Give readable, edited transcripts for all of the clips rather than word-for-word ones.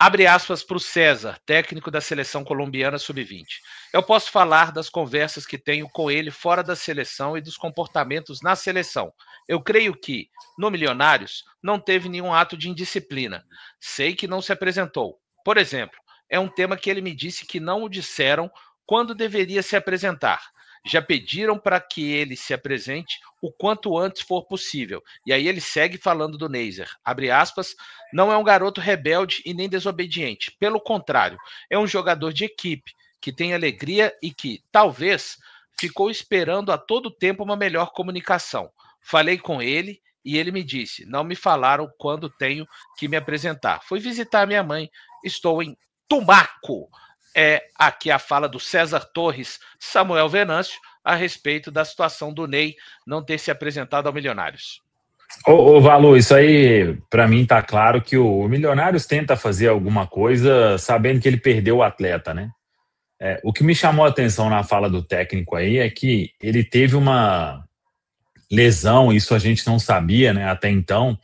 Abre aspas para o César, técnico da seleção colombiana sub-20. Eu posso falar das conversas que tenho com ele fora da seleção e dos comportamentos na seleção. Eu creio que, no Milionários, não teve nenhum ato de indisciplina. Sei que não se apresentou. Por exemplo, é um tema que ele me disse que não o disseram quando deveria se apresentar. Já pediram para que ele se apresente o quanto antes for possível. E aí ele segue falando do Neiser. Abre aspas, não é um garoto rebelde e nem desobediente. Pelo contrário, é um jogador de equipe, que tem alegria e que, talvez, ficou esperando a todo tempo uma melhor comunicação. Falei com ele e ele me disse: não me falaram quando tenho que me apresentar. Fui visitar minha mãe, estou em Tumaco. É aqui a fala do César Torres, Samuel Venâncio, a respeito da situação do Ney não ter se apresentado ao Milionários. Ô Valu, isso aí para mim tá claro que o Milionários tenta fazer alguma coisa sabendo que ele perdeu o atleta, né? O que me chamou a atenção na fala do técnico aí é que ele teve uma lesão, isso a gente não sabia, né, até então,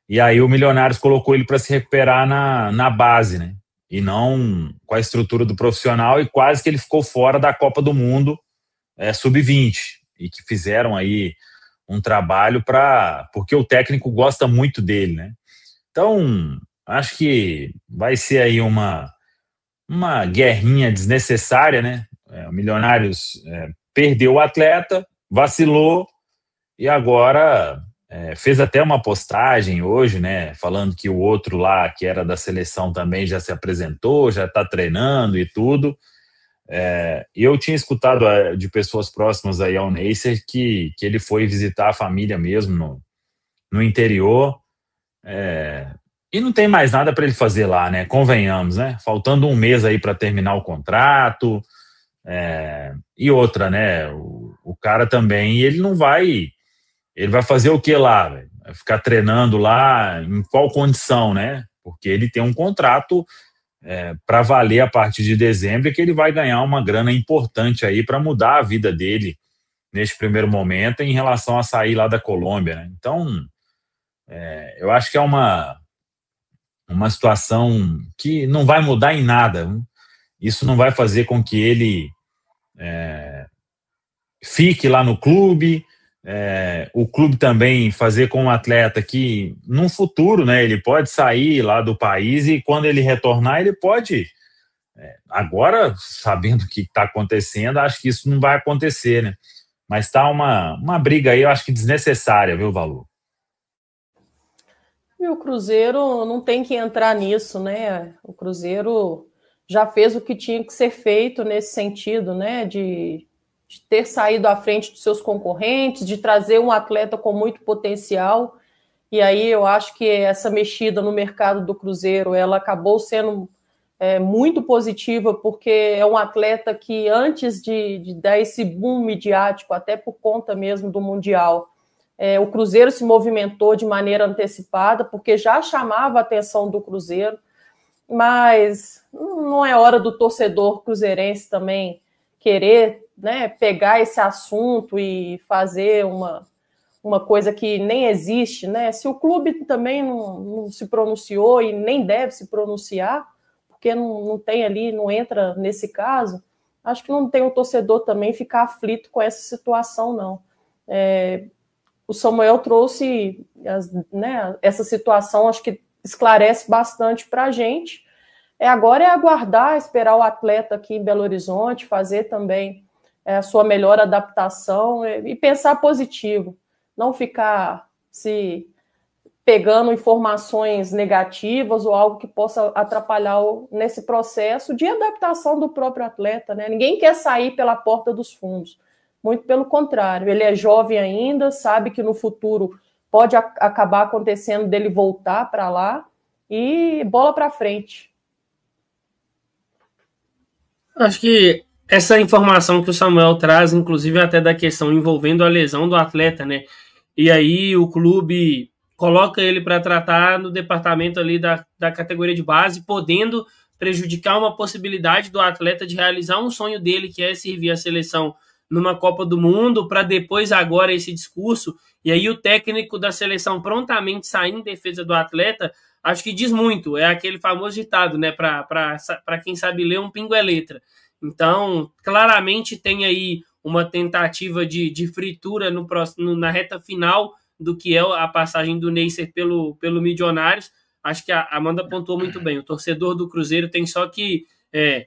e aí o Milionários colocou ele para se recuperar na base, né? E não com a estrutura do profissional, e quase que ele ficou fora da Copa do Mundo sub-20, e que fizeram aí um trabalho porque o técnico gosta muito dele, né? Então, acho que vai ser aí uma guerrinha desnecessária, né? O Milionários perdeu o atleta, vacilou e agora fez até uma postagem hoje, né? Falando que o outro lá, que era da seleção também, já se apresentou, já está treinando e tudo. Eu tinha escutado de pessoas próximas aí ao Neiser que ele foi visitar a família mesmo no interior, e não tem mais nada para ele fazer lá, né? Convenhamos, né? Faltando um mês aí para terminar o contrato, e outra, né? O cara também, ele vai fazer o que lá? Véio? Vai ficar treinando lá em qual condição, né? Porque ele tem um contrato para valer a partir de dezembro, que ele vai ganhar uma grana importante aí para mudar a vida dele neste primeiro momento em relação a sair lá da Colômbia, né? Então, eu acho que é uma situação que não vai mudar em nada. Isso não vai fazer com que ele fique lá no clube, o clube também fazer com o atleta que, num futuro, né, ele pode sair lá do país e quando ele retornar, ele pode. Agora, sabendo o que está acontecendo, acho que isso não vai acontecer, né? Mas está uma briga aí, eu acho que desnecessária, viu, Valu? E o Cruzeiro não tem que entrar nisso, né? O Cruzeiro já fez o que tinha que ser feito nesse sentido, né? De ter saído à frente dos seus concorrentes, de trazer um atleta com muito potencial. E aí eu acho que essa mexida no mercado do Cruzeiro, ela acabou sendo muito positiva, porque é um atleta que antes de dar esse boom midiático, até por conta mesmo do Mundial, o Cruzeiro se movimentou de maneira antecipada, porque já chamava a atenção do Cruzeiro, mas não é hora do torcedor cruzeirense também querer, né, pegar esse assunto e fazer uma coisa que nem existe, né? Se o clube também não se pronunciou e nem deve se pronunciar, porque não tem ali, não entra nesse caso, acho que não tem o torcedor também ficar aflito com essa situação, não. O Samuel trouxe essa situação, acho que esclarece bastante para a gente. Agora é aguardar, esperar o atleta aqui em Belo Horizonte fazer também a sua melhor adaptação e pensar positivo, não ficar se pegando informações negativas ou algo que possa atrapalhar nesse processo de adaptação do próprio atleta, né? Ninguém quer sair pela porta dos fundos, muito pelo contrário, ele é jovem ainda, sabe que no futuro pode acabar acontecendo dele voltar para lá e bola para frente. Acho que essa informação que o Samuel traz, inclusive até da questão envolvendo a lesão do atleta, né? E aí o clube coloca ele para tratar no departamento ali da categoria de base, podendo prejudicar uma possibilidade do atleta de realizar um sonho dele, que é servir a seleção numa Copa do Mundo, para depois agora esse discurso, e aí o técnico da seleção prontamente sair em defesa do atleta. acho que diz muito. É aquele famoso ditado, né? Para quem sabe ler, um pingo é letra. Então, claramente tem aí uma tentativa de fritura na reta final do que é a passagem do Neisser pelo Milionários. Acho que a Amanda pontuou muito bem. O torcedor do Cruzeiro tem só que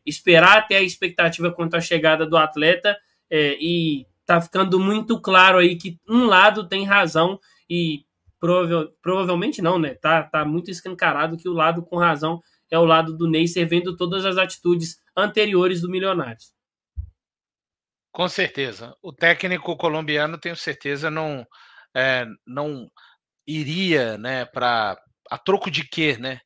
esperar até a expectativa quanto à chegada do atleta, e tá ficando muito claro aí que um lado tem razão e provavelmente não, né? Tá muito escancarado que o lado com razão é o lado do Neisser, vendo todas as atitudes anteriores do Milionários. Com certeza. O técnico colombiano, tenho certeza, não iria, né, a troco de quê, né,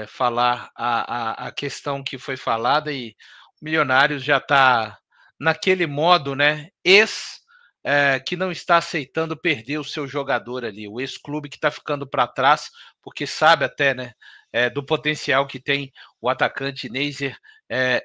falar a questão que foi falada, e o Milionários já está naquele modo, né, que não está aceitando perder o seu jogador ali, o ex-clube que está ficando para trás, porque sabe até, né, do potencial que tem o atacante Neisser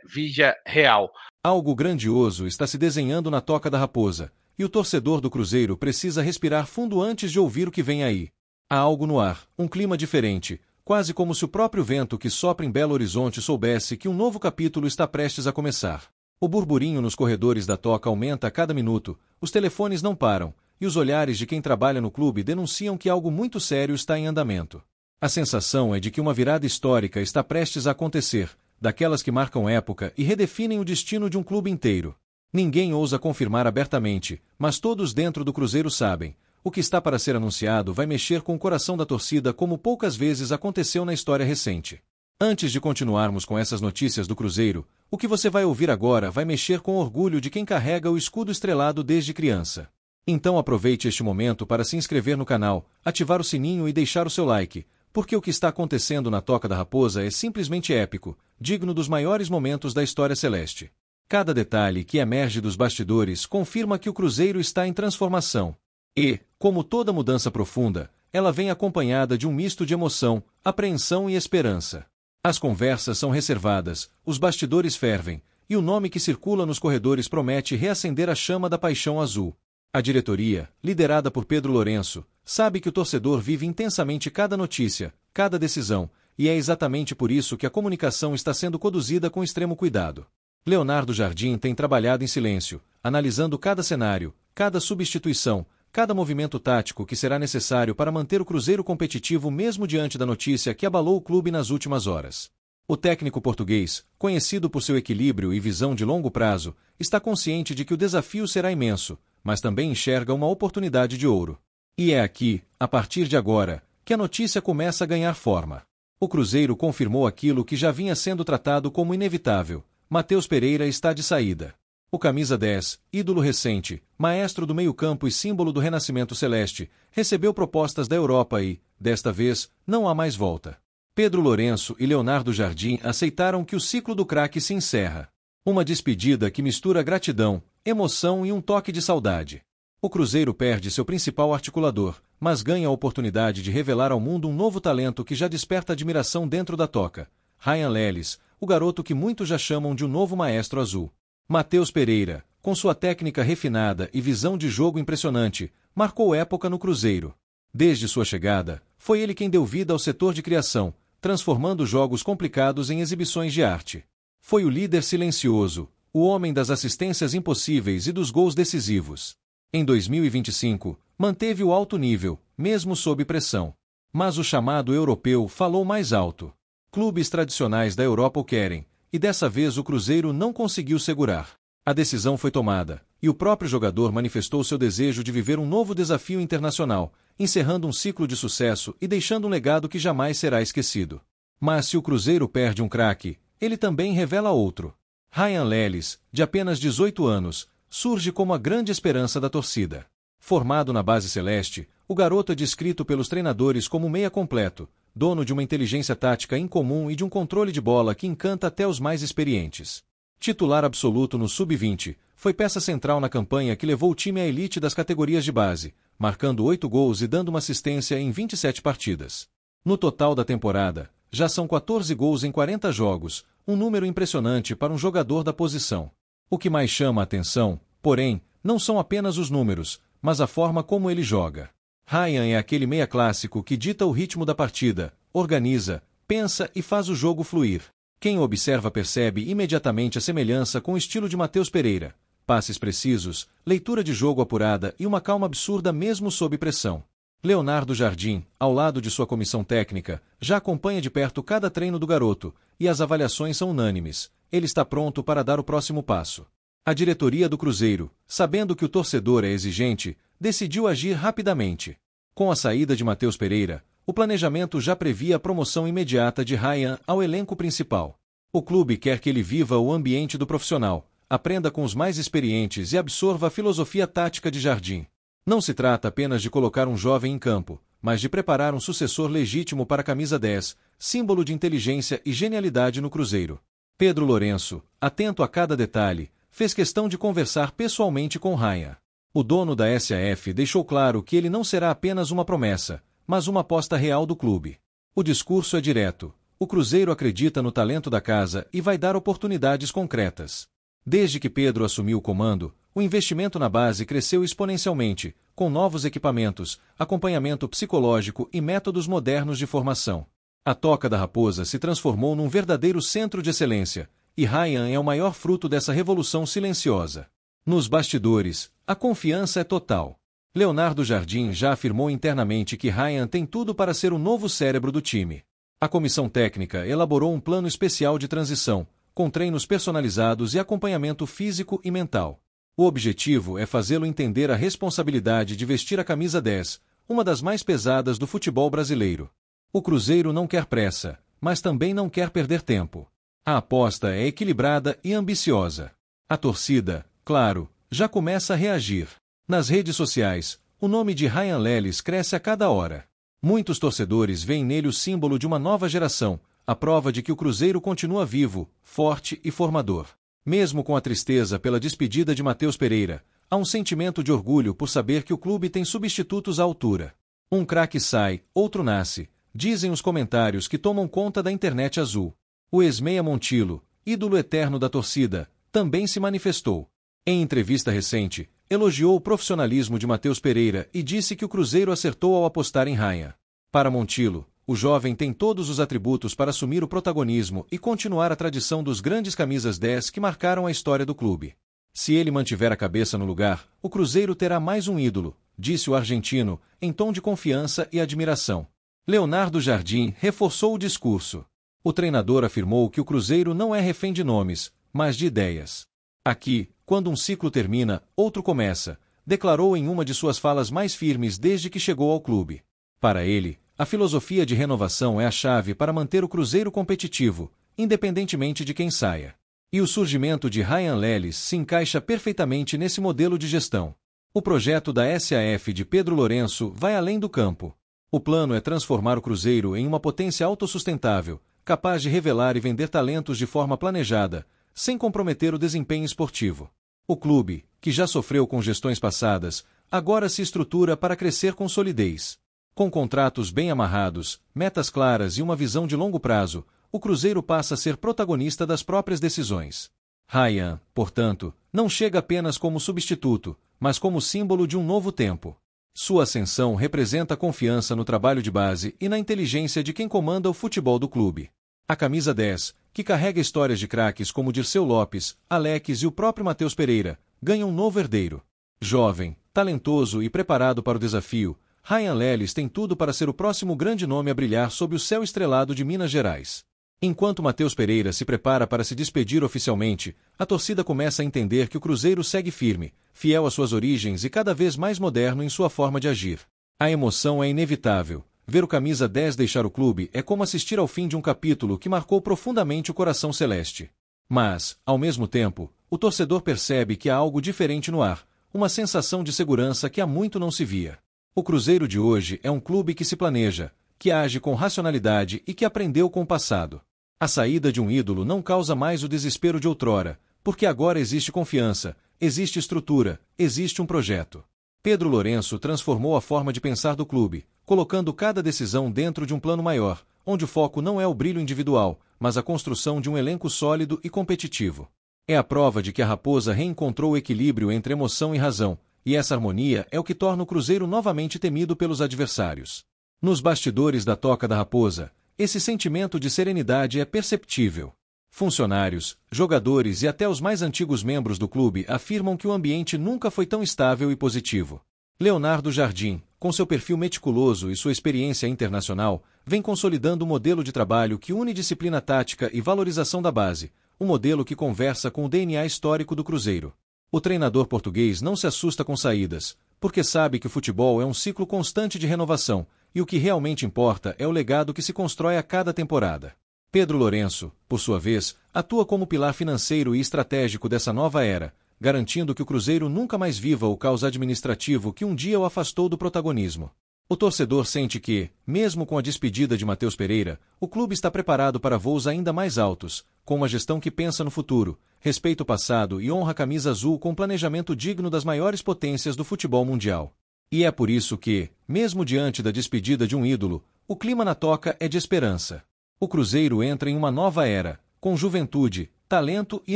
Villarreal. Algo grandioso está se desenhando na Toca da Raposa, e o torcedor do Cruzeiro precisa respirar fundo antes de ouvir o que vem aí. Há algo no ar, um clima diferente, quase como se o próprio vento que sopra em Belo Horizonte soubesse que um novo capítulo está prestes a começar. O burburinho nos corredores da Toca aumenta a cada minuto, os telefones não param, e os olhares de quem trabalha no clube denunciam que algo muito sério está em andamento. A sensação é de que uma virada histórica está prestes a acontecer, daquelas que marcam época e redefinem o destino de um clube inteiro. Ninguém ousa confirmar abertamente, mas todos dentro do Cruzeiro sabem. O que está para ser anunciado vai mexer com o coração da torcida como poucas vezes aconteceu na história recente. Antes de continuarmos com essas notícias do Cruzeiro, o que você vai ouvir agora vai mexer com o orgulho de quem carrega o escudo estrelado desde criança. Então aproveite este momento para se inscrever no canal, ativar o sininho e deixar o seu like, porque o que está acontecendo na Toca da Raposa é simplesmente épico, digno dos maiores momentos da história celeste. Cada detalhe que emerge dos bastidores confirma que o Cruzeiro está em transformação. E, como toda mudança profunda, ela vem acompanhada de um misto de emoção, apreensão e esperança. As conversas são reservadas, os bastidores fervem, e o nome que circula nos corredores promete reacender a chama da paixão azul. A diretoria, liderada por Pedro Lourenço, sabe que o torcedor vive intensamente cada notícia, cada decisão, e é exatamente por isso que a comunicação está sendo conduzida com extremo cuidado. Leonardo Jardim tem trabalhado em silêncio, analisando cada cenário, cada substituição, cada movimento tático que será necessário para manter o Cruzeiro competitivo mesmo diante da notícia que abalou o clube nas últimas horas. O técnico português, conhecido por seu equilíbrio e visão de longo prazo, está consciente de que o desafio será imenso, mas também enxerga uma oportunidade de ouro. E é aqui, a partir de agora, que a notícia começa a ganhar forma. O Cruzeiro confirmou aquilo que já vinha sendo tratado como inevitável. Matheus Pereira está de saída. O camisa 10, ídolo recente, maestro do meio-campo e símbolo do renascimento celeste, recebeu propostas da Europa e, desta vez, não há mais volta. Pedro Lourenço e Leonardo Jardim aceitaram que o ciclo do craque se encerra. Uma despedida que mistura gratidão, emoção e um toque de saudade. O Cruzeiro perde seu principal articulador, mas ganha a oportunidade de revelar ao mundo um novo talento que já desperta admiração dentro da Toca. Ryan Lelis, o garoto que muitos já chamam de um novo maestro azul. Matheus Pereira, com sua técnica refinada e visão de jogo impressionante, marcou época no Cruzeiro. Desde sua chegada, foi ele quem deu vida ao setor de criação, transformando jogos complicados em exibições de arte. Foi o líder silencioso, o homem das assistências impossíveis e dos gols decisivos. Em 2025, manteve o alto nível, mesmo sob pressão. Mas o chamado europeu falou mais alto. Clubes tradicionais da Europa o querem, e dessa vez o Cruzeiro não conseguiu segurar. A decisão foi tomada, e o próprio jogador manifestou seu desejo de viver um novo desafio internacional, encerrando um ciclo de sucesso e deixando um legado que jamais será esquecido. Mas se o Cruzeiro perde um craque, ele também revela outro. Ryan Lelis, de apenas 18 anos, surge como a grande esperança da torcida. Formado na base celeste, o garoto é descrito pelos treinadores como meia completo, dono de uma inteligência tática incomum e de um controle de bola que encanta até os mais experientes. Titular absoluto no Sub-20, foi peça central na campanha que levou o time à elite das categorias de base, marcando 8 gols e dando uma assistência em 27 partidas. No total da temporada, já são 14 gols em 40 jogos, um número impressionante para um jogador da posição. O que mais chama a atenção, porém, não são apenas os números, mas a forma como ele joga. Ryan é aquele meia clássico que dita o ritmo da partida, organiza, pensa e faz o jogo fluir. Quem o observa percebe imediatamente a semelhança com o estilo de Matheus Pereira. Passes precisos, leitura de jogo apurada e uma calma absurda mesmo sob pressão. Leonardo Jardim, ao lado de sua comissão técnica, já acompanha de perto cada treino do garoto, e as avaliações são unânimes. Ele está pronto para dar o próximo passo. A diretoria do Cruzeiro, sabendo que o torcedor é exigente, decidiu agir rapidamente. Com a saída de Matheus Pereira, o planejamento já previa a promoção imediata de Ryan ao elenco principal. O clube quer que ele viva o ambiente do profissional, aprenda com os mais experientes e absorva a filosofia tática de Jardim. Não se trata apenas de colocar um jovem em campo, mas de preparar um sucessor legítimo para a camisa 10, símbolo de inteligência e genialidade no Cruzeiro. Pedro Lourenço, atento a cada detalhe, fez questão de conversar pessoalmente com Ryan. O dono da SAF deixou claro que ele não será apenas uma promessa, mas uma aposta real do clube. O discurso é direto. O Cruzeiro acredita no talento da casa e vai dar oportunidades concretas. Desde que Pedro assumiu o comando, o investimento na base cresceu exponencialmente, com novos equipamentos, acompanhamento psicológico e métodos modernos de formação. A Toca da Raposa se transformou num verdadeiro centro de excelência, e Ryan é o maior fruto dessa revolução silenciosa. Nos bastidores, a confiança é total. Leonardo Jardim já afirmou internamente que Ryan tem tudo para ser o novo cérebro do time. A comissão técnica elaborou um plano especial de transição, com treinos personalizados e acompanhamento físico e mental. O objetivo é fazê-lo entender a responsabilidade de vestir a camisa 10, uma das mais pesadas do futebol brasileiro. O Cruzeiro não quer pressa, mas também não quer perder tempo. A aposta é equilibrada e ambiciosa. A torcida, claro, já começa a reagir. Nas redes sociais, o nome de Ryan Lelis cresce a cada hora. Muitos torcedores veem nele o símbolo de uma nova geração, a prova de que o Cruzeiro continua vivo, forte e formador. Mesmo com a tristeza pela despedida de Matheus Pereira, há um sentimento de orgulho por saber que o clube tem substitutos à altura. Um craque sai, outro nasce, dizem os comentários que tomam conta da internet azul. O ex-meia Montilo, ídolo eterno da torcida, também se manifestou. Em entrevista recente, elogiou o profissionalismo de Matheus Pereira e disse que o Cruzeiro acertou ao apostar em Ryan. Para Montilo, o jovem tem todos os atributos para assumir o protagonismo e continuar a tradição dos grandes camisas 10 que marcaram a história do clube. Se ele mantiver a cabeça no lugar, o Cruzeiro terá mais um ídolo, disse o argentino, em tom de confiança e admiração. Leonardo Jardim reforçou o discurso. O treinador afirmou que o Cruzeiro não é refém de nomes, mas de ideias. Aqui, quando um ciclo termina, outro começa, declarou em uma de suas falas mais firmes desde que chegou ao clube. Para ele, a filosofia de renovação é a chave para manter o Cruzeiro competitivo, independentemente de quem saia. E o surgimento de Ryan Lelis se encaixa perfeitamente nesse modelo de gestão. O projeto da SAF de Pedro Lourenço vai além do campo. O plano é transformar o Cruzeiro em uma potência autossustentável, capaz de revelar e vender talentos de forma planejada, sem comprometer o desempenho esportivo. O clube, que já sofreu com gestões passadas, agora se estrutura para crescer com solidez. Com contratos bem amarrados, metas claras e uma visão de longo prazo, o Cruzeiro passa a ser protagonista das próprias decisões. Ryan, portanto, não chega apenas como substituto, mas como símbolo de um novo tempo. Sua ascensão representa confiança no trabalho de base e na inteligência de quem comanda o futebol do clube. A camisa 10, que carrega histórias de craques como Dirceu Lopes, Alex e o próprio Matheus Pereira, ganha um novo herdeiro. Jovem, talentoso e preparado para o desafio, Ryan Lelis tem tudo para ser o próximo grande nome a brilhar sob o céu estrelado de Minas Gerais. Enquanto Matheus Pereira se prepara para se despedir oficialmente, a torcida começa a entender que o Cruzeiro segue firme, fiel às suas origens e cada vez mais moderno em sua forma de agir. A emoção é inevitável. Ver o camisa 10 deixar o clube é como assistir ao fim de um capítulo que marcou profundamente o coração celeste. Mas, ao mesmo tempo, o torcedor percebe que há algo diferente no ar, uma sensação de segurança que há muito não se via. O Cruzeiro de hoje é um clube que se planeja, que age com racionalidade e que aprendeu com o passado. A saída de um ídolo não causa mais o desespero de outrora, porque agora existe confiança, existe estrutura, existe um projeto. Pedro Lourenço transformou a forma de pensar do clube, colocando cada decisão dentro de um plano maior, onde o foco não é o brilho individual, mas a construção de um elenco sólido e competitivo. É a prova de que a Raposa reencontrou o equilíbrio entre emoção e razão, e essa harmonia é o que torna o Cruzeiro novamente temido pelos adversários. Nos bastidores da Toca da Raposa, esse sentimento de serenidade é perceptível. Funcionários, jogadores e até os mais antigos membros do clube afirmam que o ambiente nunca foi tão estável e positivo. Leonardo Jardim, com seu perfil meticuloso e sua experiência internacional, vem consolidando um modelo de trabalho que une disciplina tática e valorização da base, um modelo que conversa com o DNA histórico do Cruzeiro. O treinador português não se assusta com saídas, porque sabe que o futebol é um ciclo constante de renovação, e o que realmente importa é o legado que se constrói a cada temporada. Pedro Lourenço, por sua vez, atua como pilar financeiro e estratégico dessa nova era, garantindo que o Cruzeiro nunca mais viva o caos administrativo que um dia o afastou do protagonismo. O torcedor sente que, mesmo com a despedida de Matheus Pereira, o clube está preparado para voos ainda mais altos, com uma gestão que pensa no futuro, respeita o passado e honra a camisa azul com planejamento digno das maiores potências do futebol mundial. E é por isso que, mesmo diante da despedida de um ídolo, o clima na toca é de esperança. O Cruzeiro entra em uma nova era, com juventude, talento e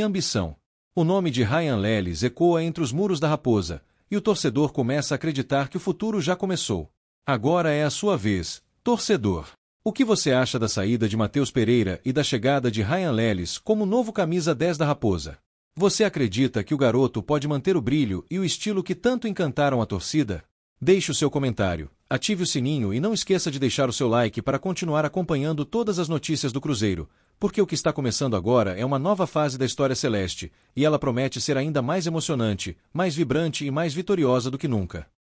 ambição. O nome de Ryan Leles ecoa entre os muros da Raposa, e o torcedor começa a acreditar que o futuro já começou. Agora é a sua vez, torcedor. O que você acha da saída de Matheus Pereira e da chegada de Ryan Leles como novo camisa 10 da Raposa? Você acredita que o garoto pode manter o brilho e o estilo que tanto encantaram a torcida? Deixe o seu comentário, ative o sininho e não esqueça de deixar o seu like para continuar acompanhando todas as notícias do Cruzeiro, porque o que está começando agora é uma nova fase da história celeste, e ela promete ser ainda mais emocionante, mais vibrante e mais vitoriosa do que nunca.